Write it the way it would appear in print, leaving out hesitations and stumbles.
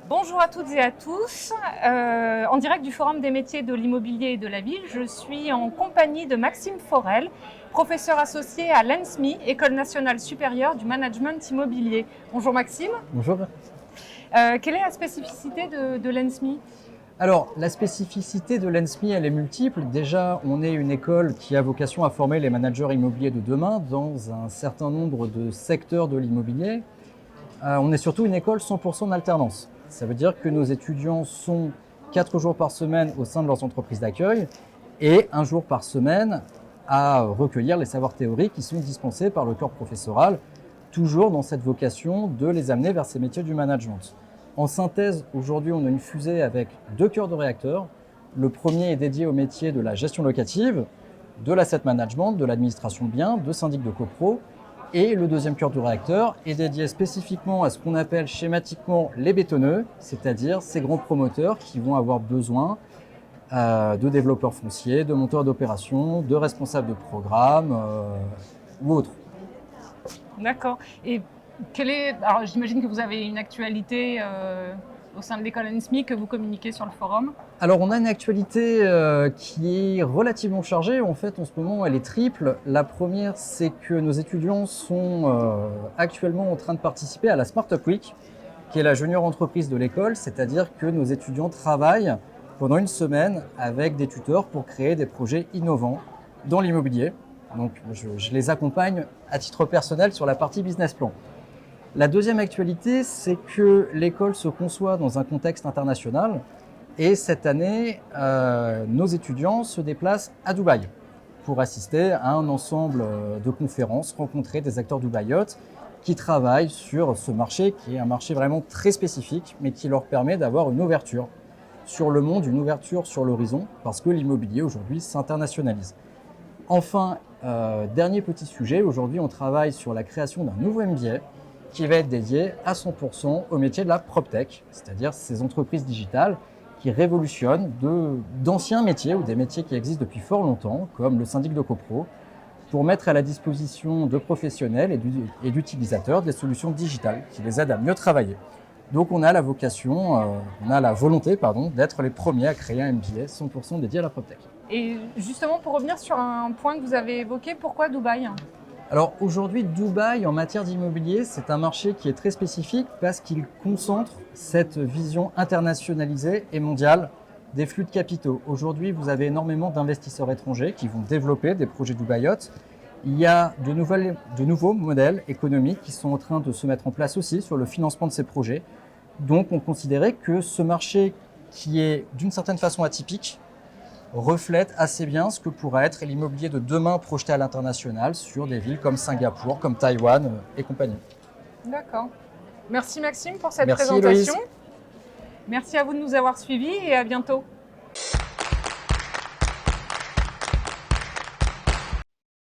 Bonjour à toutes et à tous. En direct du Forum des métiers de l'immobilier et de la ville, je suis en compagnie de Maxime Forel, professeur associé à l'ENSMI, École nationale supérieure du management immobilier. Bonjour Maxime. Bonjour. Quelle est la spécificité de l'ENSMI ? Alors, la spécificité de l'ENSMI, elle est multiple. Déjà, on est une école qui a vocation à former les managers immobiliers de demain dans un certain nombre de secteurs de l'immobilier. On est surtout une école 100% en alternance. Ça veut dire que nos étudiants sont 4 jours par semaine au sein de leurs entreprises d'accueil et 1 jour par semaine à recueillir les savoirs théoriques qui sont dispensés par le corps professoral, toujours dans cette vocation de les amener vers ces métiers du management. En synthèse, aujourd'hui, on a une fusée avec 2 cœurs de réacteurs. Le premier est dédié au métier de la gestion locative, de l'asset management, de l'administration de biens, de syndic de copro. Et le deuxième cœur du réacteur est dédié spécifiquement à ce qu'on appelle schématiquement les bétonneux, c'est-à-dire ces grands promoteurs qui vont avoir besoin de développeurs fonciers, de monteurs d'opérations, de responsables de programmes ou autres. D'accord. Et alors j'imagine que vous avez une actualité au sein de l'école ENSMI que vous communiquez sur le forum. Alors on a une actualité qui est relativement chargée. En fait, en ce moment, elle est triple. La première, c'est que nos étudiants sont actuellement en train de participer à la Startup Week, qui est la junior entreprise de l'école, c'est-à-dire que nos étudiants travaillent pendant une semaine avec des tuteurs pour créer des projets innovants dans l'immobilier. Donc je les accompagne à titre personnel sur la partie business plan. La deuxième actualité, c'est que l'école se conçoit dans un contexte international et cette année, nos étudiants se déplacent à Dubaï pour assister à un ensemble de conférences, rencontrer des acteurs dubaïotes qui travaillent sur ce marché qui est un marché vraiment très spécifique mais qui leur permet d'avoir une ouverture sur le monde, une ouverture sur l'horizon parce que l'immobilier aujourd'hui s'internationalise. Enfin, dernier petit sujet, aujourd'hui on travaille sur la création d'un nouveau MBA qui va être dédié à 100% au métier de la PropTech, c'est-à-dire ces entreprises digitales qui révolutionnent d'anciens métiers ou des métiers qui existent depuis fort longtemps, comme le syndic de copro, pour mettre à la disposition de professionnels et d'utilisateurs des solutions digitales qui les aident à mieux travailler. Donc on a la volonté d'être les premiers à créer un MBA 100% dédié à la PropTech. Et justement, pour revenir sur un point que vous avez évoqué, pourquoi Dubaï ? Alors aujourd'hui, Dubaï, en matière d'immobilier, c'est un marché qui est très spécifique parce qu'il concentre cette vision internationalisée et mondiale des flux de capitaux. Aujourd'hui, vous avez énormément d'investisseurs étrangers qui vont développer des projets dubaïotes. Il y a de nouveaux modèles économiques qui sont en train de se mettre en place aussi sur le financement de ces projets. Donc on considérait que ce marché qui est d'une certaine façon atypique reflète assez bien ce que pourra être l'immobilier de demain projeté à l'international sur des villes comme Singapour, comme Taïwan et compagnie. D'accord. Merci Maxime pour cette Merci présentation. Héloïse. Merci à vous de nous avoir suivis et à bientôt.